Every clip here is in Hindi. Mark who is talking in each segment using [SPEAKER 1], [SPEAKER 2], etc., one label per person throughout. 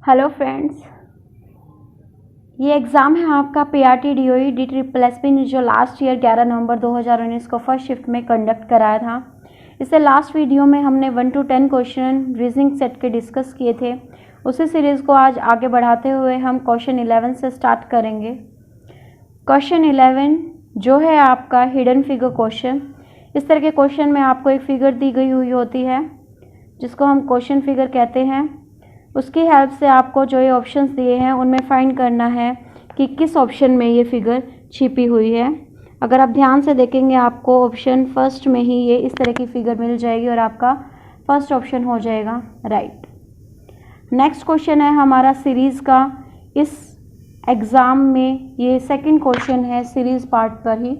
[SPEAKER 1] हेलो फ्रेंड्स, ये एग्ज़ाम है आपका PRT DOE D triple SP ने जो लास्ट ईयर 11 नवंबर 2019 को फर्स्ट शिफ्ट में कंडक्ट कराया था। इससे लास्ट वीडियो में हमने 1 to 10 क्वेश्चन रीजनिंग सेट के डिस्कस किए थे। उसी सीरीज़ को आज आगे बढ़ाते हुए हम क्वेश्चन 11 से स्टार्ट करेंगे। क्वेश्चन 11 जो है आपका हिडन फिगर क्वेश्चन। इस तरह के क्वेश्चन में आपको एक फिगर दी गई हुई होती है जिसको हम क्वेश्चन फिगर कहते हैं। उसकी हेल्प से आपको जो ये ऑप्शंस दिए हैं उनमें फाइंड करना है कि किस ऑप्शन में ये फिगर छिपी हुई है। अगर आप ध्यान से देखेंगे आपको ऑप्शन फर्स्ट में ही ये इस तरह की फिगर मिल जाएगी और आपका फर्स्ट ऑप्शन हो जाएगा राइट। नेक्स्ट क्वेश्चन है हमारा सीरीज़ का। इस एग्ज़ाम में ये सेकंड क्वेश्चन है सीरीज़ पार्ट पर ही।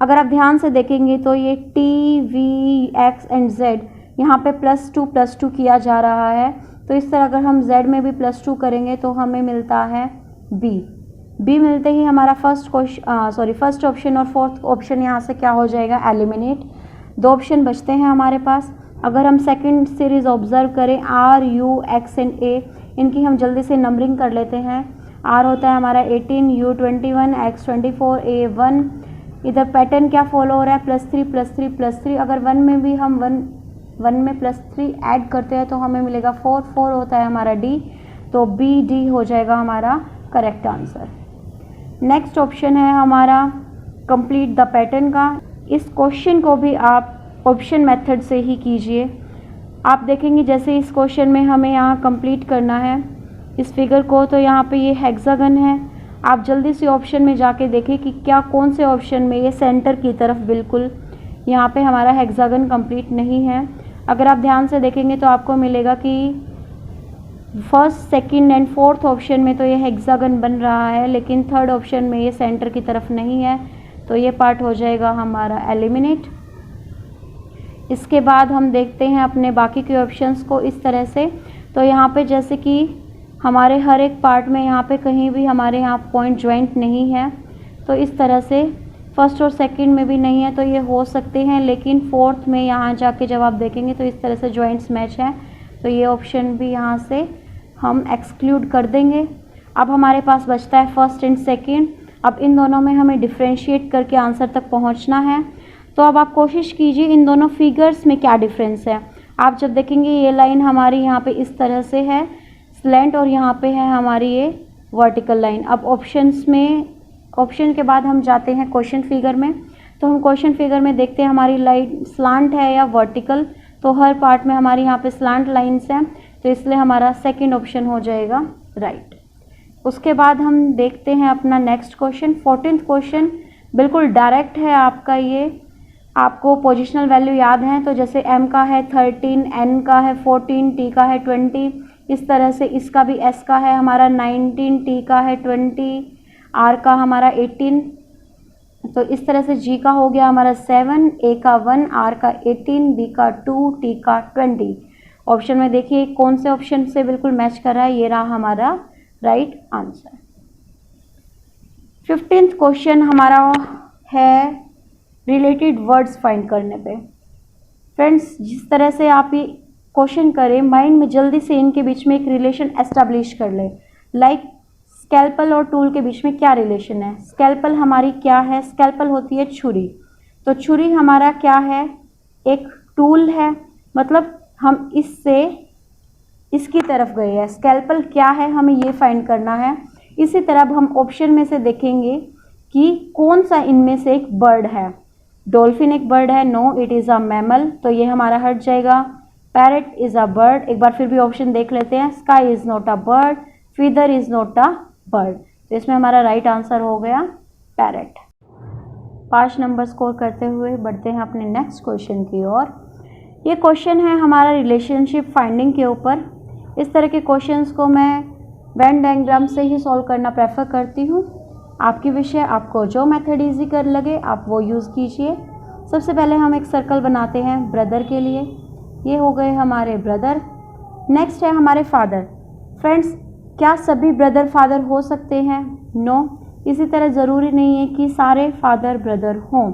[SPEAKER 1] अगर आप ध्यान से देखेंगे तो ये T V x and Z यहाँ पे +2 किया जा रहा है। तो इस तरह अगर हम z में भी +2 करेंगे तो हमें मिलता है b मिलते ही हमारा फर्स्ट ऑप्शन और फोर्थ ऑप्शन यहाँ से क्या हो जाएगा, एलिमिनेट। दो ऑप्शन बचते हैं हमारे पास। अगर हम सेकंड सीरीज ऑब्जर्व करें r u x and a, इनकी हम जल्दी से नंबरिंग कर लेते हैं। r होता है हमारा 18, u 21, x 24, a 1। इधर पैटर्न क्या फॉलो हो रहा है, +3 अगर 1 में भी हम 1 में +3 ऐड करते हैं तो हमें मिलेगा 4 होता है हमारा d, तो b d हो जाएगा हमारा करेक्ट आंसर। नेक्स्ट ऑप्शन है हमारा कंप्लीट द पैटर्न का। इस क्वेश्चन को भी आप ऑप्शन मेथड से ही कीजिए। आप देखेंगे जैसे इस क्वेश्चन में हमें यहाँ कंप्लीट करना है इस फिगर को, तो यहाँ पे ये हेक्सागन है। आप जल्दी से ऑप्शन में जाके देखें कि क्या कौन से ऑप्शन में ये सेंटर की तरफ बिल्कुल यहाँ पे हमारा हेक्सागन कंप्लीट नहीं है। अगर आप ध्यान से देखेंगे तो आपको मिलेगा कि first, second and fourth option में तो ये हेक्सागन बन रहा है, लेकिन थर्ड ऑप्शन में ये सेंटर की तरफ नहीं है, तो ये पार्ट हो जाएगा हमारा एलिमिनेट। इसके बाद हम देखते हैं अपने बाकी के ऑप्शंस को इस तरह से। तो यहाँ पे जैसे कि हमारे हर एक पार्ट में यहाँ पे कहीं भी हमारे यहाँ पॉइंट ज्वाइंट नहीं है, तो इस तरह से फर्स्ट और सेकंड में भी नहीं है तो ये हो सकते हैं, लेकिन फोर्थ में यहाँ जाके जब आप देखेंगे तो इस तरह से जॉइंट्स मैच हैं, तो ये ऑप्शन भी यहाँ से हम एक्सक्लूड कर देंगे। अब हमारे पास बचता है फर्स्ट एंड सेकंड। अब इन दोनों में हमें डिफ्रेंशिएट करके आंसर तक पहुँचना है। तो अब आप कोशिश कीजिए इन दोनों फिगर्स में क्या डिफरेंस है। आप जब देखेंगे ये लाइन हमारी यहाँ पर इस तरह से है स्लैंट और यहाँ पर है हमारी ये वर्टिकल लाइन। अब ऑप्शन के बाद हम जाते हैं क्वेश्चन फिगर में। तो हम क्वेश्चन फिगर में देखते हैं हमारी लाइन स्लांट है या वर्टिकल, तो हर पार्ट में हमारी यहाँ पे स्लांट लाइंस हैं, तो इसलिए हमारा सेकंड ऑप्शन हो जाएगा राइट। उसके बाद हम देखते हैं अपना नेक्स्ट क्वेश्चन। 14th क्वेश्चन बिल्कुल डायरेक्ट है आपका। ये आपको पोजिशनल वैल्यू याद है, तो जैसे m का है 13, n का है 14, t का है 20, इस तरह से इसका भी s का है हमारा 19, t का है 20, r का हमारा 18, तो इस तरह से g का हो गया हमारा 7, a का 1, r का 18, b का 2, t का 20। ऑप्शन में देखिए कौन से ऑप्शन से बिल्कुल मैच कर रहा है, ये रहा हमारा राइट आंसर। 15th क्वेश्चन हमारा है रिलेटेड वर्ड्स फाइंड करने पे। फ्रेंड्स, जिस तरह से आप ये क्वेश्चन करें माइंड में जल्दी से इनके बीच में एक रिलेशन एस्टेब्लिश कर ले। लाइक स्कैल्पल और टूल के बीच में क्या रिलेशन है। स्कैल्पल हमारी क्या है, स्कैल्पल होती है छुरी, तो छुरी हमारा क्या है, एक टूल है, मतलब हम इससे इसकी तरफ गए हैं। स्कैल्पल क्या है हमें ये फाइंड करना है। इसी तरह हम ऑप्शन में से देखेंगे कि कौन सा इनमें से एक बर्ड है। डॉल्फिन एक बर्ड है, no it is a mammal, तो ये हमारा हट जाएगा। पैरट इज़ अ बर्ड, एक बार फिर भी ऑप्शन देख लेते हैं। Sky is not a bird, feather is not a bird, तो इसमें हमारा राइट आंसर हो गया पैरट। 5 नंबर स्कोर करते हुए बढ़ते हैं अपने नेक्स्ट क्वेश्चन की ओर। ये क्वेश्चन है हमारा रिलेशनशिप फाइंडिंग के ऊपर। इस तरह के क्वेश्चंस को मैं वेन डायग्राम से ही सॉल्व करना प्रेफर करती हूँ। आपकी विषय, आपको जो मेथड इजी कर लगे आप वो यूज़ कीजिए। सबसे पहले हम एक सर्कल बनाते हैं ब्रदर के लिए। ये हो गए हमारे ब्रदर। नेक्स्ट है हमारे फादर। फ्रेंड्स, क्या सभी ब्रदर फादर हो सकते हैं? नो। इसी तरह ज़रूरी नहीं है कि सारे फादर ब्रदर हों,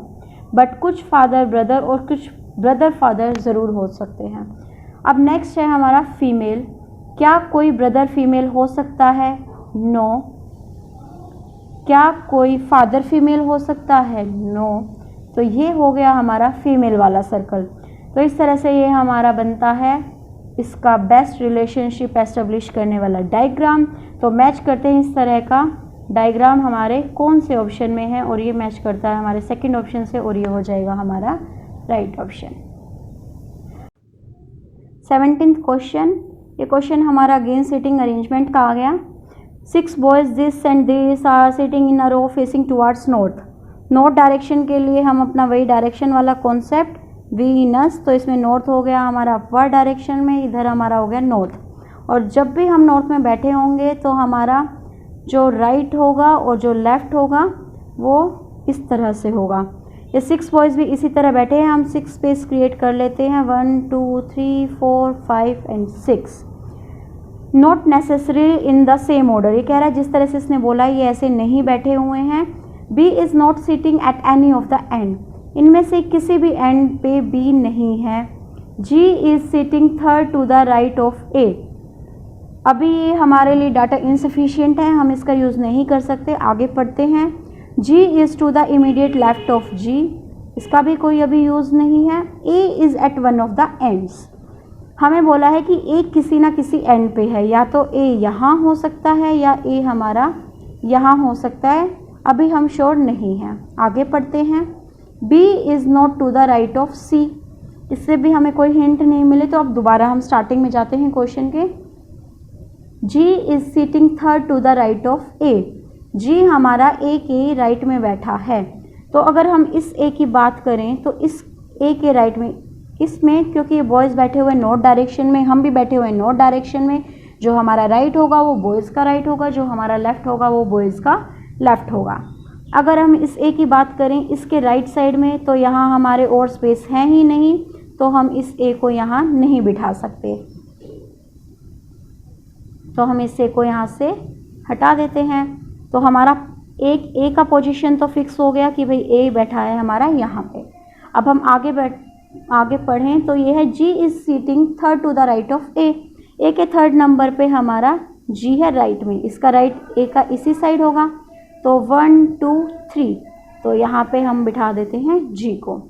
[SPEAKER 1] बट कुछ फादर ब्रदर और कुछ ब्रदर फादर ज़रूर हो सकते हैं। अब नेक्स्ट है हमारा फीमेल। क्या कोई ब्रदर फीमेल हो सकता है? नो। क्या कोई फादर फीमेल हो सकता है? नो। तो ये हो गया हमारा फीमेल वाला सर्कल। तो इस तरह से ये हमारा बनता है इसका बेस्ट रिलेशनशिप एस्टेब्लिश करने वाला डायग्राम। तो मैच करते हैं इस तरह का डायग्राम हमारे कौन से ऑप्शन में है, और ये मैच करता है हमारे सेकंड ऑप्शन से, और ये हो जाएगा हमारा राइट ऑप्शन। 17th क्वेश्चन, ये क्वेश्चन हमारा अगेन सिटिंग अरेंजमेंट का आ गया। 6 boys this and this are sitting in a row facing towards north. North direction के लिए हम अपना वही डायरेक्शन वाला कॉन्सेप्ट वीनस, तो इसमें नॉर्थ हो गया हमारा अपवर्ड डायरेक्शन में, इधर हमारा हो गया नॉर्थ। और जब भी हम नॉर्थ में बैठे होंगे तो हमारा जो राइट होगा और जो लेफ़्ट होगा वो इस तरह से होगा। ये 6 बॉयज़ भी इसी तरह बैठे हैं। हम 6 स्पेस क्रिएट कर लेते हैं, 1 2 3 4 5 and 6। Not necessary in the same order, ये कह रहा है जिस तरह से इसने बोला ये ऐसे नहीं बैठे हुए हैं। B is not sitting at any of the end, इनमें से किसी भी एंड पे बी नहीं है। G is sitting third to the right of A. अभी ये हमारे लिए डाटा इनसफिशिएंट है, हम इसका यूज़ नहीं कर सकते, आगे पढ़ते हैं। G is to the immediate left of G, इसका भी कोई अभी यूज़ नहीं है। A is at one of the ends, हमें बोला है कि ए किसी ना किसी एंड पे है, या तो ए यहाँ हो सकता है या ए हमारा यहाँ हो सकता है, अभी हम श्योर नहीं हैं, आगे पढ़ते हैं। B is not to the right of C, इससे भी हमें कोई हिंट नहीं मिले, तो अब दोबारा हम स्टार्टिंग में जाते हैं क्वेश्चन के। G is sitting third to the right of A, G हमारा ए के राइट में बैठा है। तो अगर हम इस ए की बात करें तो इस ए के राइट में, इसमें क्योंकि ये बॉयज़ बैठे हुए नॉर्थ डायरेक्शन में, हम भी बैठे हुए नॉर्थ डायरेक्शन में, जो हमारा राइट होगा वो बॉयज़ का राइट होगा, जो हमारा लेफ़्ट होगा वो बॉयज़ का लेफ़्ट होगा। अगर हम इस ए की बात करें इसके राइट साइड में, तो यहाँ हमारे और स्पेस है ही नहीं, तो हम इस ए को यहाँ नहीं बिठा सकते, तो हम इस ए को यहाँ से हटा देते हैं। तो हमारा एक ए का पोजीशन तो फिक्स हो गया कि भाई ए बैठा है हमारा यहाँ पे। अब हम आगे पढ़ें तो ये है G is sitting third to the right of A, A के थर्ड नंबर पे हमारा जी है राइट में, इसका राइट ए का इसी साइड होगा, तो 1 2 3, तो यहाँ पे हम बिठा देते हैं जी को।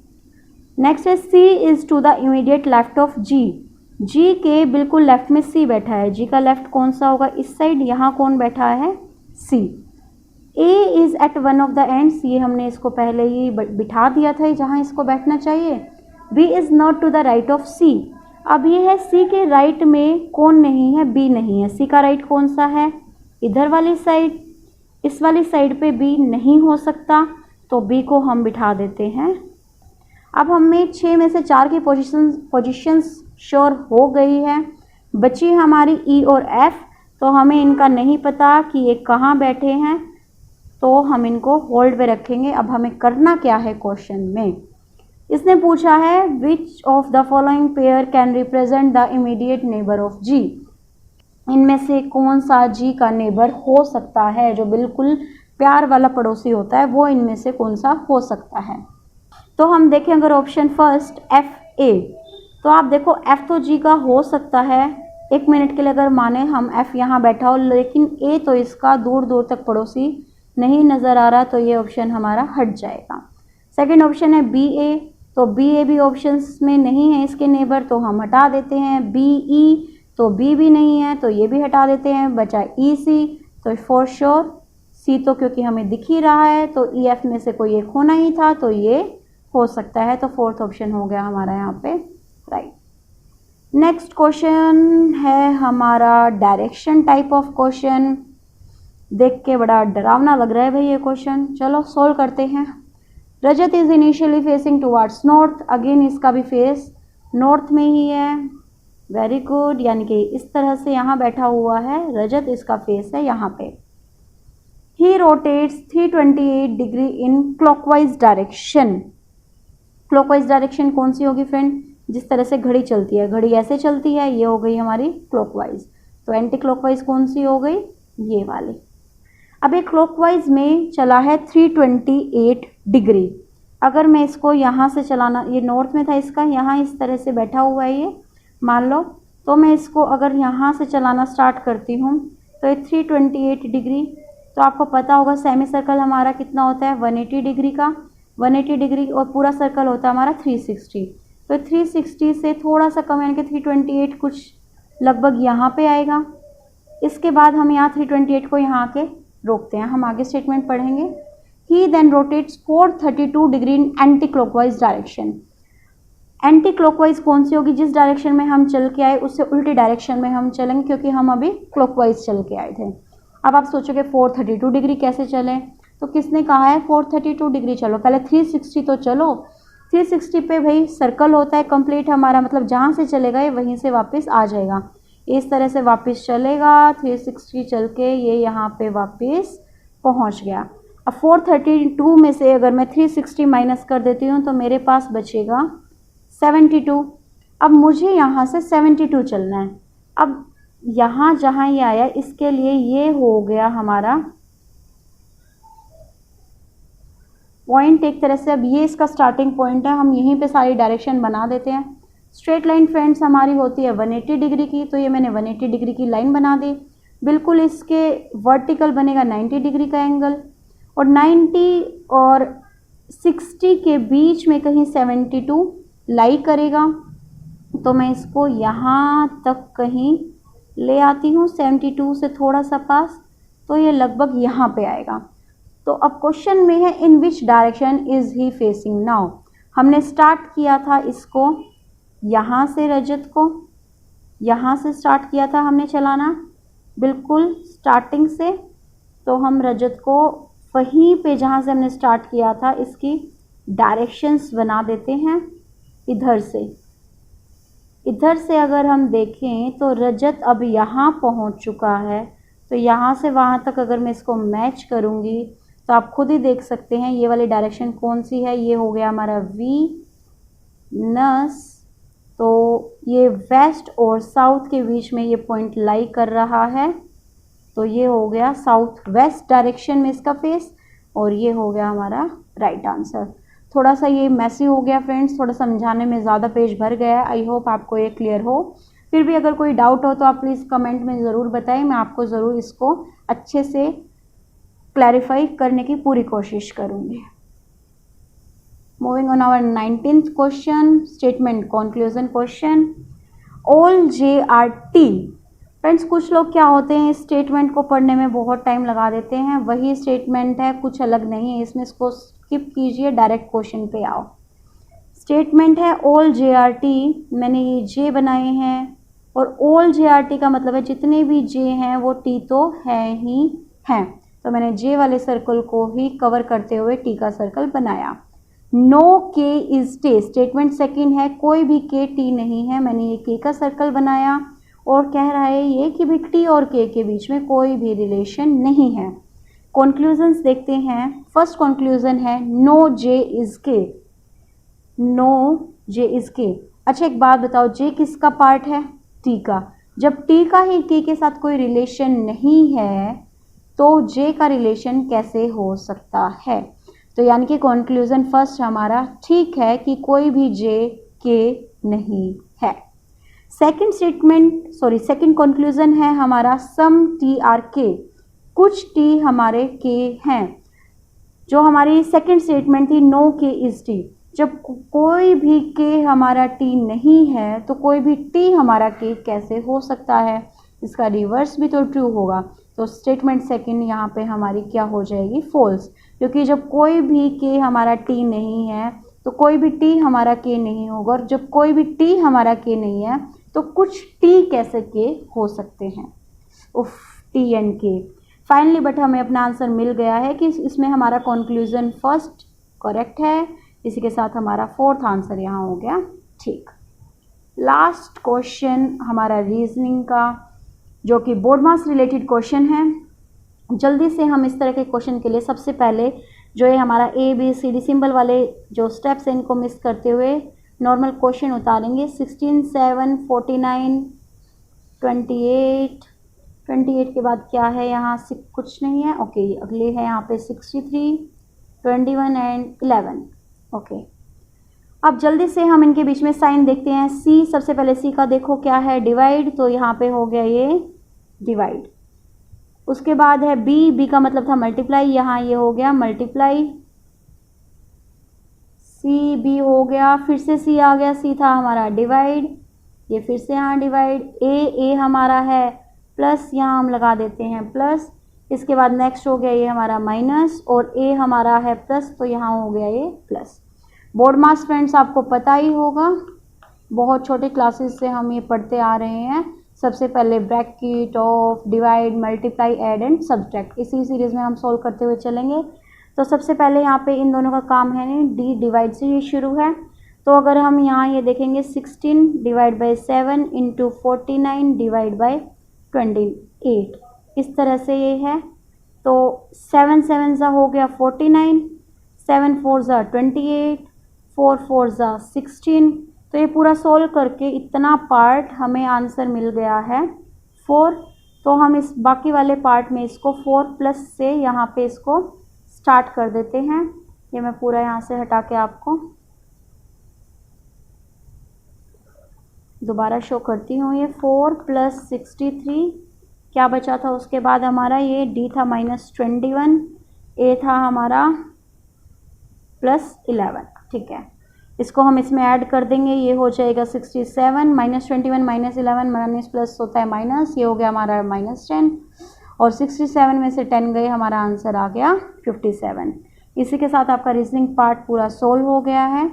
[SPEAKER 1] नेक्स्ट है C is to the immediate left of G, G के बिल्कुल लेफ्ट में सी बैठा है, जी का लेफ्ट कौन सा होगा, इस साइड, यहाँ कौन बैठा है, C. A is at one of the ends, ये हमने इसको पहले ही बिठा दिया था जहाँ इसको बैठना चाहिए। B is not to the right of C, अब ये है सी के राइट में कौन नहीं है, बी नहीं है। सी का राइट कौन सा है, इधर वाली साइड, इस वाली साइड पे बी नहीं हो सकता, तो बी को हम बिठा देते हैं। अब हमें 6 में से 4 की पोजीशंस श्योर हो गई है, बची हमारी ई और एफ, तो हमें इनका नहीं पता कि ये कहाँ बैठे हैं, तो हम इनको होल्ड पे रखेंगे। अब हमें करना क्या है क्वेश्चन में, इसने पूछा है which of the following pair can represent the immediate neighbour of G, इनमें से कौन सा जी का नेबर हो सकता है, जो बिल्कुल प्यार वाला पड़ोसी होता है, वो इनमें से कौन सा हो सकता है। तो हम देखें अगर ऑप्शन फर्स्ट एफ ए, तो आप देखो एफ तो जी का हो सकता है, 1 मिनट के लिए अगर माने हम एफ यहाँ बैठा हो, लेकिन ए तो इसका दूर दूर तक पड़ोसी नहीं नज़र आ रहा, तो ये ऑप्शन हमारा हट जाएगा। सेकंड ऑप्शन है बी ए, तो बी ए भी ऑप्शंस में नहीं है इसके नेबर, तो हम हटा देते हैं। बी ई, तो बी भी नहीं है, तो ये भी हटा देते हैं। बचा ई सी, तो फॉर श्योर सी तो क्योंकि हमें दिख ही रहा है, तो ई एफ में से कोई एक होना ही था, तो ये हो सकता है, तो फोर्थ ऑप्शन हो गया हमारा यहाँ पे राइट। नेक्स्ट क्वेश्चन है हमारा डायरेक्शन टाइप ऑफ क्वेश्चन, देख के बड़ा डरावना लग रहा है भाई ये क्वेश्चन, चलो सोल्व करते हैं। Rajat is initially facing towards north, again इसका भी फेस नॉर्थ में ही है, वेरी गुड, यानी कि इस तरह से यहाँ बैठा हुआ है रजत, इसका फेस है यहाँ पे। He rotates 328 degree in clockwise direction, clockwise direction कौन सी होगी फ्रेंड, जिस तरह से घड़ी चलती है, घड़ी ऐसे चलती है, ये हो गई हमारी क्लॉकवाइज, तो एंटी क्लॉकवाइज कौन सी हो गई, ये वाली। अब ये क्लॉकवाइज में चला है 328 डिग्री, अगर मैं इसको यहाँ से चलाना, ये नॉर्थ में था इसका, यहाँ इस तरह से बैठा हुआ है ये, मान लो तो मैं इसको अगर यहाँ से चलाना स्टार्ट करती हूँ तो ये 328 डिग्री, तो आपको पता होगा सेमी सर्कल हमारा कितना होता है 180 डिग्री का, 180 डिग्री, और पूरा सर्कल होता है हमारा 360। तो 360 से थोड़ा सा कम यानी कि 328 कुछ लगभग यहाँ पे आएगा। इसके बाद हम यहाँ 328 को यहाँ के रोकते हैं। हम आगे स्टेटमेंट पढ़ेंगे। He then rotates 432 degree in anti clockwise direction. Anti clockwise कौन सी होगी? जिस डायरेक्शन में हम चल के आए उससे उल्टी डायरेक्शन में हम चलेंगे, क्योंकि हम अभी क्लॉकवाइज चल के आए थे। अब आप सोचोगे 432 डिग्री कैसे चलें? तो किसने कहा है 432 डिग्री चलो? पहले 360 तो चलो। 360 पे भाई सर्कल होता है कंप्लीट हमारा, मतलब जहाँ से चलेगा ये वहीं से वापस आ जाएगा। इस तरह से वापस चलेगा, 360 चल के ये यहाँ पे वापस पहुँच गया। अब 432 में से अगर मैं 360 माइनस कर देती हूँ तो मेरे पास बचेगा 72। अब मुझे यहाँ से 72 चलना है। अब यहाँ जहाँ ये आया इसके लिए ये हो गया हमारा पॉइंट एक तरह से। अब ये इसका स्टार्टिंग पॉइंट है, हम यहीं पे सारी डायरेक्शन बना देते हैं। स्ट्रेट लाइन फ्रेंड्स हमारी होती है 180 डिग्री की, तो ये मैंने 180 डिग्री की लाइन बना दी। बिल्कुल इसके वर्टिकल बनेगा 90 डिग्री का एंगल, और 90 और 60 के बीच में कहीं 72 लाई करेगा। तो मैं इसको यहाँ तक कहीं ले आती हूँ 72 से थोड़ा सा पास, तो ये लगभग यहाँ पे आएगा। तो अब क्वेश्चन में है in which direction is he facing now. हमने स्टार्ट किया था इसको यहाँ से, रजत को यहाँ से स्टार्ट किया था हमने चलाना बिल्कुल स्टार्टिंग से। तो हम रजत को वहीं पे जहाँ से हमने स्टार्ट किया था इसकी डायरेक्शंस बना देते हैं। इधर से अगर हम देखें तो रजत अब यहाँ पहुँच चुका है, तो यहाँ से वहाँ तक अगर मैं इसको मैच करूँगी तो आप खुद ही देख सकते हैं ये वाली डायरेक्शन कौन सी है। ये हो गया हमारा वीनस, तो ये वेस्ट और साउथ के बीच में ये पॉइंट लाई कर रहा है, तो ये हो गया साउथ वेस्ट डायरेक्शन में इसका फेस, और ये हो गया हमारा राइट आंसर। थोड़ा सा ये मैसी हो गया फ्रेंड्स, थोड़ा समझाने में ज़्यादा पेज भर गया है। आई होप आपको ये क्लियर हो। फिर भी अगर कोई डाउट हो तो आप प्लीज़ कमेंट में ज़रूर बताएं, मैं आपको ज़रूर इसको अच्छे से क्लैरिफाई करने की पूरी कोशिश करूँगी। Moving on our 19th question, statement conclusion question. All JRT friends, कुछ लोग क्या होते हैं स्टेटमेंट को पढ़ने में बहुत टाइम लगा देते हैं। वही स्टेटमेंट है, कुछ अलग नहीं है इसमें, इसको स्किप कीजिए, डायरेक्ट क्वेश्चन पे आओ। स्टेटमेंट है ऑल JRT, मैंने ये J बनाए हैं, और ऑल JRT का मतलब है जितने भी J हैं वो T तो है ही हैं, तो मैंने J वाले सर्कल को ही कवर करते हुए T का सर्कल बनाया। No K is T, statement second है, कोई भी K T नहीं है, मैंने ये K का सर्कल बनाया, और कह रहा है ये कि भी T और K के बीच में कोई भी रिलेशन नहीं है। कंक्लूजन्स देखते हैं। फर्स्ट कंक्लूजन है no J is K, no J is K। अच्छा एक बात बताओ, J किसका पार्ट है? T का। जब T का ही K के साथ कोई रिलेशन नहीं है तो J का रिलेशन कैसे हो सकता है? तो यानी कि कंक्लूजन फर्स्ट हमारा ठीक है कि कोई भी J K नहीं है। सेकंड कंक्लूजन है हमारा सम T आर K, कुछ T हमारे K हैं। जो हमारी सेकंड स्टेटमेंट थी नो K इज T, जब कोई भी K हमारा T नहीं है तो कोई भी T हमारा K कैसे हो सकता है? इसका रिवर्स भी तो ट्रू होगा। तो स्टेटमेंट सेकंड यहाँ पे हमारी क्या हो जाएगी? फॉल्स, क्योंकि जब कोई भी K हमारा T नहीं है तो कोई भी T हमारा K नहीं होगा, और जब कोई भी T हमारा K नहीं है तो कुछ T कैसे K हो सकते हैं? उफ, T and K। Finally but हमें अपना आंसर मिल गया है कि इसमें हमारा कंक्लूजन फर्स्ट करेक्ट है। इसी के साथ हमारा फोर्थ आंसर यहाँ हो गया ठीक। लास्ट क्वेश्चन हमारा रीजनिंग का, जो कि बोर्ड मार्क्स रिलेटेड क्वेश्चन है। जल्दी से हम इस तरह के क्वेश्चन के लिए सबसे पहले जो है हमारा ABCD सिंबल वाले जो स्टेप्स हैं इनको मिस करते हुए नॉर्मल क्वेश्चन उतारेंगे। 16, 7, 49, 28 के बाद क्या है यहाँ से कुछ नहीं है। ओके, अगले है यहाँ पे 63, 21 एंड 11। ओके, अब जल्दी से हम इनके बीच में साइन देखते हैं। सी, सबसे पहले सी का देखो क्या है, डिवाइड, तो यहाँ पे हो गया ये डिवाइड। उसके बाद है बी, बी का मतलब था मल्टीप्लाई, यहाँ ये हो गया मल्टीप्लाई। सी बी हो गया, फिर से सी आ गया, सी था हमारा डिवाइड, ये फिर से यहाँ डिवाइड। ए हमारा है प्लस, यहाँ हम लगा देते हैं प्लस। इसके बाद नेक्स्ट हो गया ये हमारा माइनस, और ए हमारा है प्लस, तो यहाँ हो गया ये प्लस। बोर्ड मास फ्रेंड्स आपको पता ही होगा, बहुत छोटे क्लासेस से हम ये पढ़ते आ रहे हैं। सबसे पहले bracket, of, divide, multiply, add and subtract, इसी सीरीज़ में हम सॉल्व करते हुए चलेंगे। तो सबसे पहले यहाँ पे इन दोनों का काम है डी डिवाइड से ये शुरू है। तो अगर हम यहाँ ये देखेंगे 16 divide by 7 into 49 divide by 28, इस तरह से ये है। तो 7 7 ज़ा हो गया 49, 7 4 ज़ा 28, 4 4 ज़ा 16। तो ये पूरा सोल्व करके इतना पार्ट हमें आंसर मिल गया है 4। तो हम इस बाकी वाले पार्ट में इसको 4 प्लस से यहाँ पे इसको स्टार्ट कर देते हैं। ये मैं पूरा यहाँ से हटा के आपको दोबारा शो करती हूँ। ये 4 प्लस 63 क्या बचा था, उसके बाद हमारा ये डी था -21, ए था हमारा +11, ठीक है। इसको हम इसमें ऐड कर देंगे, ये हो जाएगा 67, -21 -11 माइनस प्लस होता है माइनस, ये हो गया हमारा -10, और 67 में से 10 गए, हमारा आंसर आ गया 57। इसी के साथ आपका रीजनिंग पार्ट पूरा सोल्व हो गया है।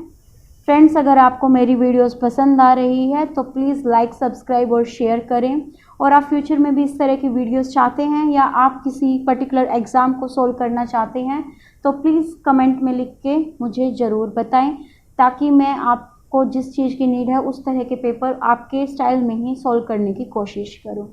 [SPEAKER 1] फ्रेंड्स, अगर आपको मेरी वीडियोस पसंद आ रही है तो प्लीज़ लाइक, सब्सक्राइब और शेयर करें। और आप फ्यूचर में भी इस तरह की वीडियोस चाहते हैं, या आप किसी पर्टिकुलर एग्ज़ाम को सोल्व करना चाहते हैं, तो प्लीज़ कमेंट में लिख के मुझे ज़रूर बताएं, ताकि मैं आपको जिस चीज़ की नीड है उस तरह के पेपर आपके स्टाइल में ही सोल्व करने की कोशिश करूं।